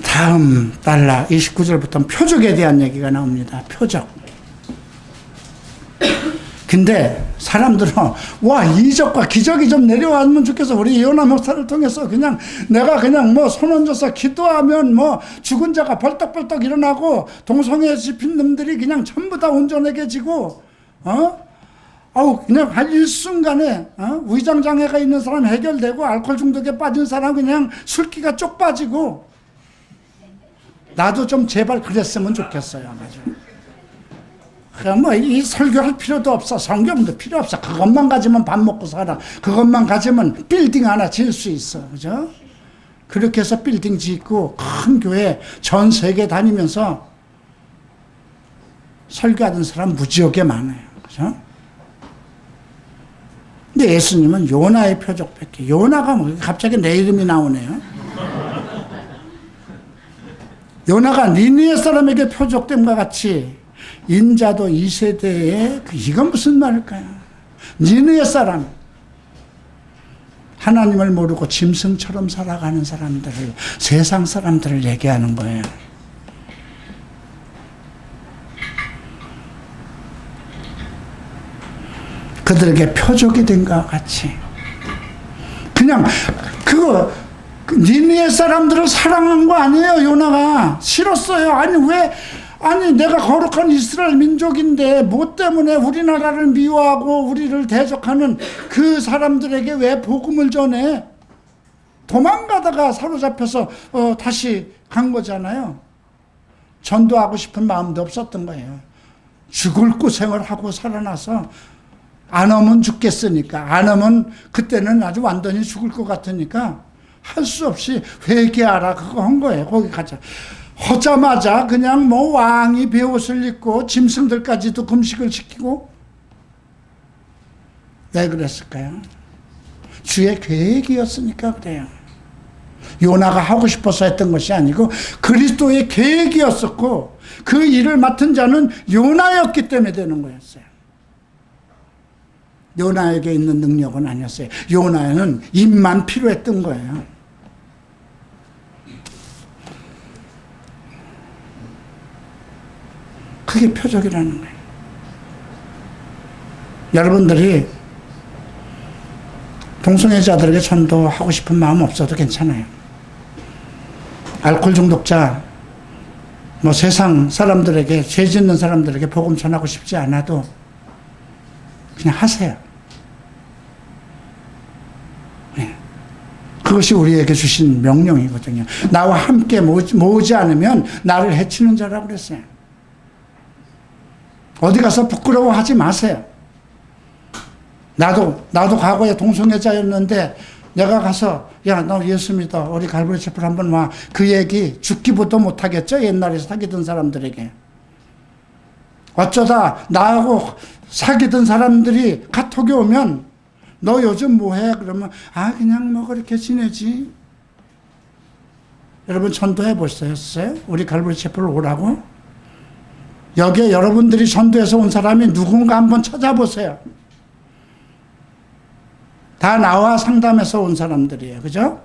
다음 달라 29절부터 표적에 대한 얘기가 나옵니다. 표적. 근데 사람들은 와, 이적과 기적이 좀 내려왔으면 좋겠어. 우리 요나 목사를 통해서 그냥 내가 그냥 뭐 손 얹어서 기도하면 뭐 죽은 자가 벌떡벌떡 일어나고 동성애에 집힌 놈들이 그냥 전부 다 온전해지고 그냥 한 일순간에 위장장애가 있는 사람 해결되고 알코올 중독에 빠진 사람 그냥 술기가 쪽 빠지고 나도 좀 제발 그랬으면 좋겠어요. 아주. 그럼 뭐 이 설교할 필요도 없어. 성경도 필요 없어. 그것만 가지면 밥 먹고 살아. 그것만 가지면 빌딩 하나 지을 수 있어. 그죠? 그렇게 해서 빌딩 짓고 큰 교회 전 세계 다니면서 설교하던 사람 무지하게 많아요. 그죠? 근데 예수님은 요나의 표적밖에. 요나가 뭐 갑자기 내 이름이 나오네요. 요나가 니느웨 사람에게 표적됨과 같이 인자도 이 세대에 이건 무슨 말일까요? 니느웨 사람, 하나님을 모르고 짐승처럼 살아가는 사람들을, 세상 사람들을 얘기하는 거예요. 그들에게 표적이 된 것 같이 그냥 니느웨 사람들을 사랑한 거 아니에요. 요나가 싫었어요. 아니 왜 아니 내가 거룩한 이스라엘 민족인데 뭐 때문에 우리나라를 미워하고 우리를 대적하는 그 사람들에게 왜 복음을 전해? 도망가다가 사로잡혀서 다시 간 거잖아요. 전도하고 싶은 마음도 없었던 거예요. 죽을 고생을 하고 살아나서 안 오면 죽겠으니까, 안 오면 그때는 아주 완전히 죽을 것 같으니까 할 수 없이 회개하라 그거 한 거예요. 거기 가자. 하자마자 그냥 뭐 왕이 베옷을 입고 짐승들까지도 금식을 시키고. 왜 그랬을까요? 주의 계획이었으니까 그래요. 요나가 하고 싶어서 했던 것이 아니고 그리스도의 계획이었었고 그 일을 맡은 자는 요나였기 때문에 되는 거였어요. 요나에게 있는 능력은 아니었어요. 요나에는 입만 필요했던 거예요. 그게 표적이라는 거예요. 여러분들이 동성애자들에게 전도하고 싶은 마음 없어도 괜찮아요. 알코올 중독자, 뭐 세상 사람들에게, 죄 짓는 사람들에게 복음 전하고 싶지 않아도 그냥 하세요. 네. 그것이 우리에게 주신 명령이거든요. 나와 함께 모으지 않으면 나를 해치는 자라고 그랬어요. 어디 가서 부끄러워하지 마세요. 나도 과거에 동성애자였는데 내가 가서 야, 너 예수 믿어. 우리 갈보리 채플 한번 와. 그 얘기 죽기보다 못하겠죠? 옛날에 사귀던 사람들에게. 어쩌다 나하고 사귀던 사람들이 카톡이 오면 너 요즘 뭐해? 그러면 그냥 뭐 그렇게 지내지. 여러분 전도해 보셨어요? 우리 갈보리 채플 오라고? 여기에 여러분들이 전도해서 온 사람이 누군가 한번 찾아보세요. 다 나와 상담해서 온 사람들이에요. 그죠?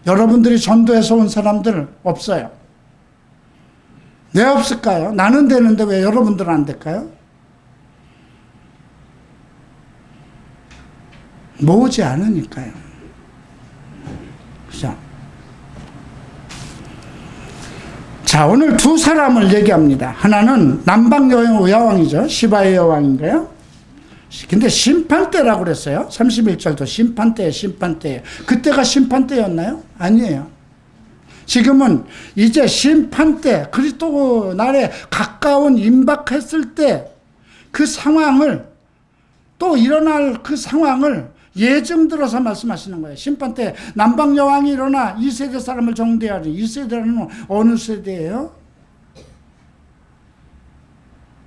여러분들이 전도해서 온 사람들 없어요. 왜 없을까요? 나는 되는데 왜 여러분들은 안 될까요? 모으지 않으니까요. 그죠? 자, 오늘 두 사람을 얘기합니다. 하나는 남방 여왕이죠. 시바의 여왕인가요? 근데 심판대라고 그랬어요. 31절도 심판대. 그때가 심판대였나요? 아니에요. 지금은 이제 심판대, 그리스도 날에 가까운 임박했을 때 그 상황을, 또 일어날 그 상황을 예증 들어서 말씀하시는 거예요. 심판대 남방 여왕이 일어나 2세대 사람을 정죄하리. 2세대는 어느 세대예요?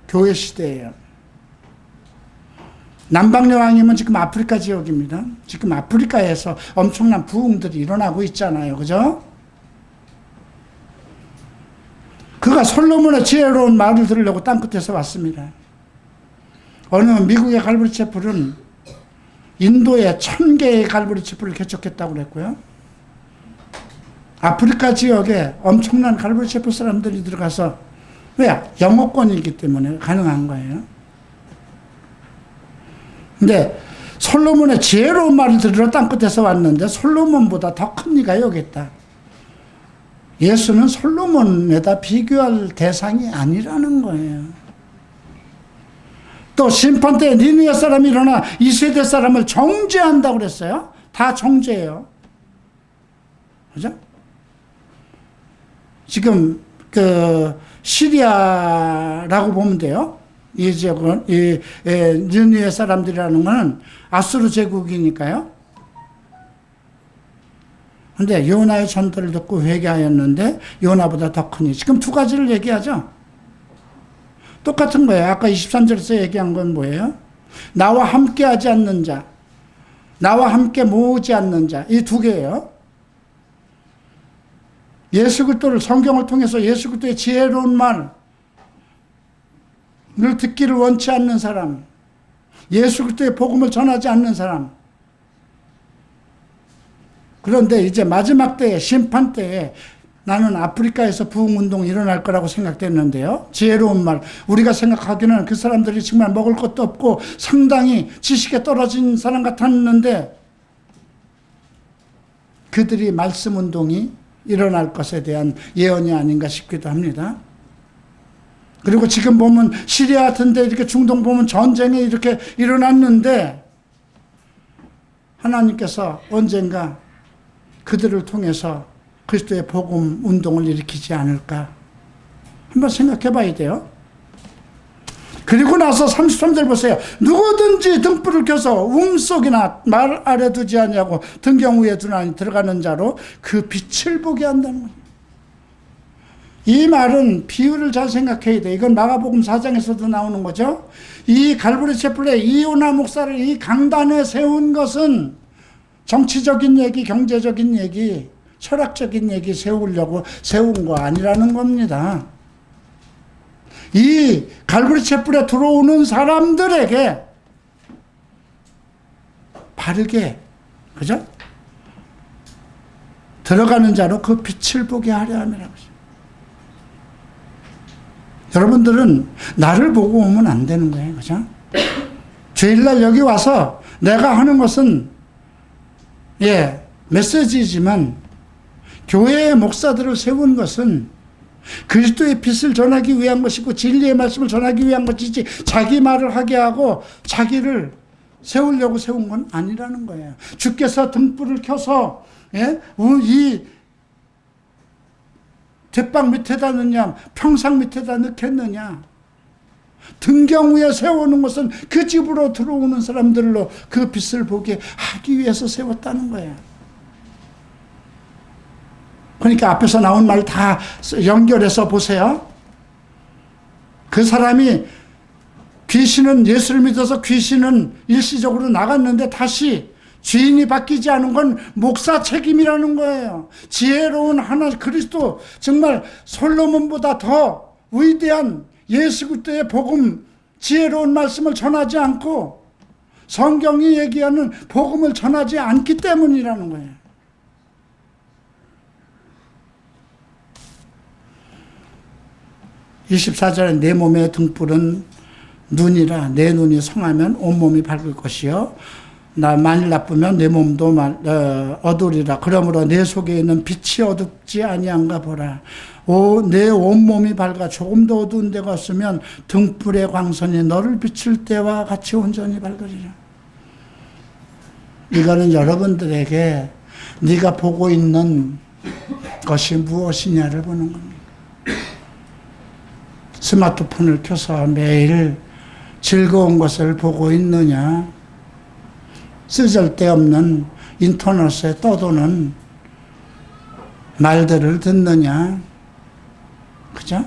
교회 시대예요. 남방여왕이면 지금 아프리카 지역입니다. 지금 아프리카에서 엄청난 부흥들이 일어나고 있잖아요. 그죠? 그가 솔로몬의 지혜로운 말을 들으려고 땅끝에서 왔습니다. 어느 미국의 갈보리 채플은 인도에 1000개의 갈보리 채플을 개척했다고 그랬고요. 아프리카 지역에 엄청난 갈보리 채플 사람들이 들어가서, 왜? 영어권이기 때문에 가능한 거예요. 근데 솔로몬의 지혜로운 말을 들으러 땅끝에서 왔는데 솔로몬보다 더 큰 이가 여기 있다. 예수는 솔로몬에다 비교할 대상이 아니라는 거예요. 또 심판 때 니느웨 사람이 일어나 2세대 사람을 정죄한다고 그랬어요. 다 정죄예요. 그죠? 지금 시리아라고 보면 돼요. 이 지역은, 니느웨 사람들이라는 것은 아수르 제국이니까요. 근데 요나의 전도를 듣고 회개하였는데 요나보다 더 크니. 지금 두 가지를 얘기하죠. 똑같은 거예요. 아까 23절에서 얘기한 건 뭐예요? 나와 함께 하지 않는 자, 나와 함께 모으지 않는 자, 이 두 개예요. 예수 그리스도를, 성경을 통해서 예수 그리스도의 지혜로운 말을 듣기를 원치 않는 사람, 예수 그리스도의 복음을 전하지 않는 사람. 그런데 이제 마지막 때에, 심판 때에 나는 아프리카에서 부흥운동이 일어날 거라고 생각됐는데요. 지혜로운 말. 우리가 생각하기는 그 사람들이 정말 먹을 것도 없고 상당히 지식에 떨어진 사람 같았는데 그들이 말씀운동이 일어날 것에 대한 예언이 아닌가 싶기도 합니다. 그리고 지금 보면 시리아 같은 데 이렇게 중동 보면 전쟁이 이렇게 일어났는데 하나님께서 언젠가 그들을 통해서 그리스도의 복음 운동을 일으키지 않을까 한번 생각해 봐야 돼요. 그리고 나서 33절 보세요. 누구든지 등불을 켜서 움속이나 말 아래 두지 아니하고 등경 위에 두나니 들어가는 자로 그 빛을 보게 한다는 거예요. 이 말은 비유를 잘 생각해야 돼. 이건 마가복음 4장에서도 나오는 거죠. 이 갈보리 채플의 이오나 목사를 이 강단에 세운 것은 정치적인 얘기, 경제적인 얘기, 철학적인 얘기 세우려고 세운 거 아니라는 겁니다. 이 갈보리 채플에 들어오는 사람들에게 바르게, 그죠? 들어가는 자로 그 빛을 보게 하려 함이라고. 여러분들은 나를 보고 오면 안 되는 거예요. 그죠? 주일날 여기 와서 내가 하는 것은, 메시지이지만, 교회의 목사들을 세운 것은 그리스도의 빛을 전하기 위한 것이고, 진리의 말씀을 전하기 위한 것이지, 자기 말을 하게 하고, 자기를 세우려고 세운 건 아니라는 거예요. 주께서 등불을 켜서, 이 대빵 밑에다 넣냐, 평상 밑에다 넣겠느냐. 등경 위에 세우는 것은 그 집으로 들어오는 사람들로 그 빛을 보게 하기 위해서 세웠다는 거예요. 그러니까 앞에서 나온 말 다 연결해서 보세요. 그 사람이 귀신은, 예수를 믿어서 귀신은 일시적으로 나갔는데 다시 주인이 바뀌지 않은 건 목사 책임이라는 거예요. 지혜로운 하나 그리스도, 정말 솔로몬보다 더 위대한 예수 그리스도의 복음, 지혜로운 말씀을 전하지 않고 성경이 얘기하는 복음을 전하지 않기 때문이라는 거예요. (24절에) 내 몸의 등불은 눈이라 내 눈이 성하면 온몸이 밝을 것이요 나 만일 나쁘면 내 몸도 어두리라. 그러므로 내 속에 있는 빛이 어둡지 아니한가 보라. 내 온몸이 밝아 조금 더 어두운 데가 없으면 등불의 광선이 너를 비출 때와 같이 온전히 밝으리라. 이거는 여러분들에게 네가 보고 있는 것이 무엇이냐를 보는 겁니다. 스마트폰을 켜서 매일 즐거운 것을 보고 있느냐, 쓰잘데없는 인터넷에 떠도는 말들을 듣느냐, 그죠?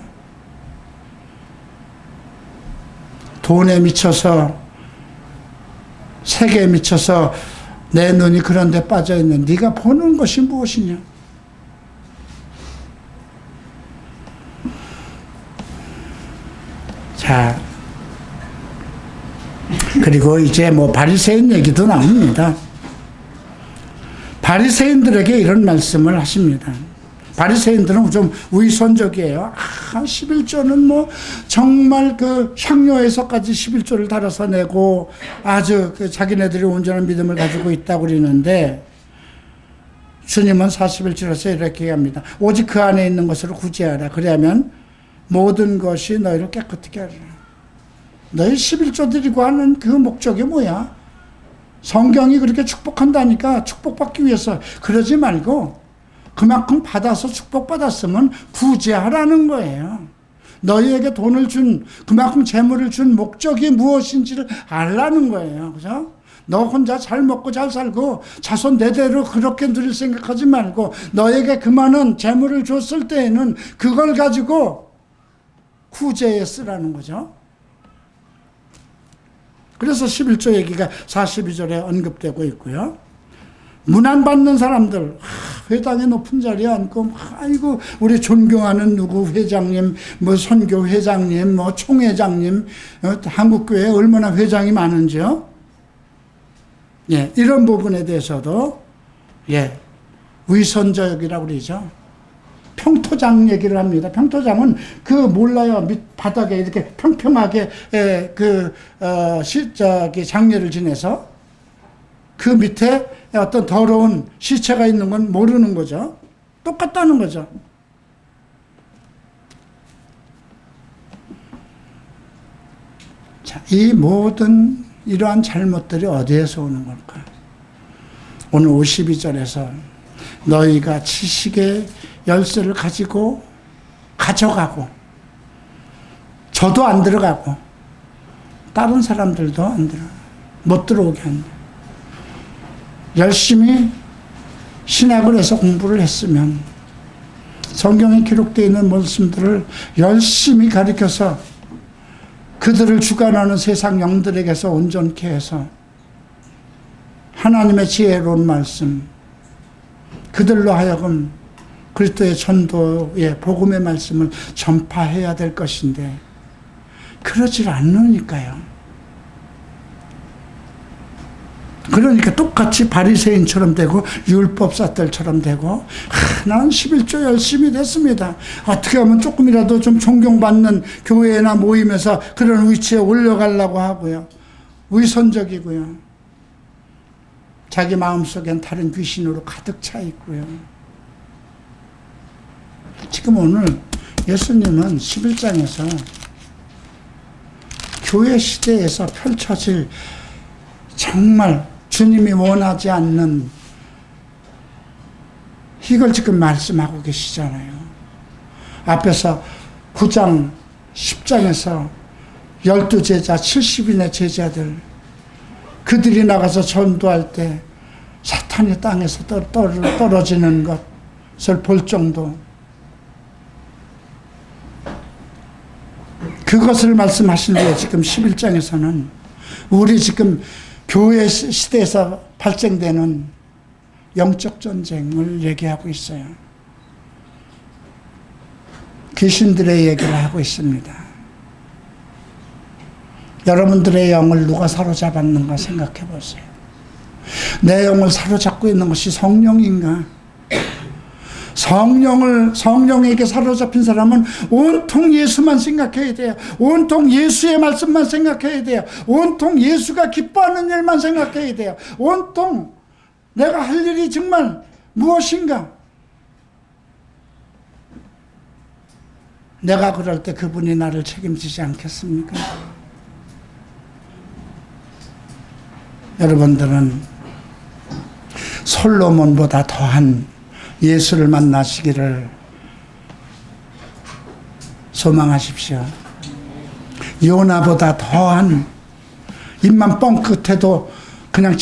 돈에 미쳐서, 색에 미쳐서 내 눈이 그런 데 빠져 있는 네가 보는 것이 무엇이냐? 자, 그리고 이제 바리새인 얘기도 나옵니다. 바리새인들에게 이런 말씀을 하십니다. 바리새인들은 좀 위선적이에요. 11조는 정말 그 향료에서까지 11조를 달아서 내고 아주 자기네들이 온전한 믿음을 가지고 있다고 그러는데, 주님은 41절에서 이렇게 얘기합니다. 오직 그 안에 있는 것으로 구제하라. 그래야면 모든 것이 너희를 깨끗하게 하리라. 너희 11조 드리고 하는 그 목적이 뭐야? 성경이 그렇게 축복한다니까 축복받기 위해서. 그러지 말고 그만큼 받아서 축복받았으면 구제하라는 거예요. 너희에게 돈을 준, 그만큼 재물을 준 목적이 무엇인지를 알라는 거예요. 그죠? 너 혼자 잘 먹고 잘 살고 자손 대대로 그렇게 누릴 생각하지 말고, 너에게 그만한 재물을 줬을 때에는 그걸 가지고 구제에 쓰라는 거죠. 그래서 11조 얘기가 42절에 언급되고 있고요. 문안받는 사람들, 회당의 높은 자리에 앉고, 아이고, 우리 존경하는 누구 회장님, 선교 회장님, 총회장님, 한국교회에 얼마나 회장이 많은지요? 이런 부분에 대해서도, 위선적이라고 그러죠. 평토장 얘기를 합니다. 평토장은 몰라요. 밑 바닥에 이렇게 평평하게 장례를 지내서 그 밑에 어떤 더러운 시체가 있는 건 모르는 거죠. 똑같다는 거죠. 자, 이 모든 이러한 잘못들이 어디에서 오는 걸까? 오늘 52절에서 너희가 지식의 열쇠를 가지고 가져가고 저도 안 들어가고 다른 사람들도 못 들어오게 한다. 열심히 신학을 해서 공부를 했으면 성경에 기록되어 있는 말씀들을 열심히 가르쳐서 그들을 주관하는 세상 영들에게서 온전케 해서 하나님의 지혜로운 말씀, 그들로 하여금 그리스도의 전도의 복음의 말씀을 전파해야 될 것인데 그러질 않으니까요. 그러니까 똑같이 바리새인처럼 되고 율법사들처럼 되고 나는 11조 열심히 됐습니다. 어떻게 하면 조금이라도 좀 존경받는 교회나 모임에서 그런 위치에 올라가려고 하고요. 위선적이고요. 자기 마음속엔 다른 귀신으로 가득 차 있고요. 지금 오늘 예수님은 11장에서 교회 시대에서 펼쳐질 정말 주님이 원하지 않는 이걸 지금 말씀하고 계시잖아요. 앞에서 9장 10장에서 12제자 70인의 제자들 그들이 나가서 전도할 때 사탄이 땅에서 떨어지는 것을 볼 정도, 그것을 말씀하신 후에 지금 11장에서는 우리 지금 교회 시대에서 발생되는 영적 전쟁을 얘기하고 있어요. 귀신들의 얘기를 하고 있습니다. 여러분들의 영을 누가 사로잡았는가 생각해 보세요. 내 영을 사로잡고 있는 것이 성령인가? 성령에게 사로잡힌 사람은 온통 예수만 생각해야 돼요. 온통 예수의 말씀만 생각해야 돼요. 온통 예수가 기뻐하는 일만 생각해야 돼요. 온통 내가 할 일이 정말 무엇인가? 내가 그럴 때 그분이 나를 책임지지 않겠습니까? 여러분들은 솔로몬보다 더한 예수를 만나시기를 소망하십시오. 요나보다 더한, 입만 뻥끗해도 그냥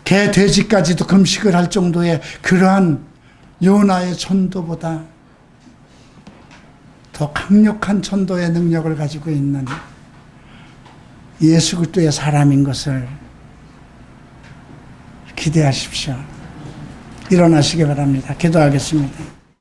개, 돼지까지도 금식을 할 정도의 그러한 요나의 전도보다 더 강력한 전도의 능력을 가지고 있는 예수 그리스도의 사람인 것을 기대하십시오. 일어나시기 바랍니다. 기도하겠습니다.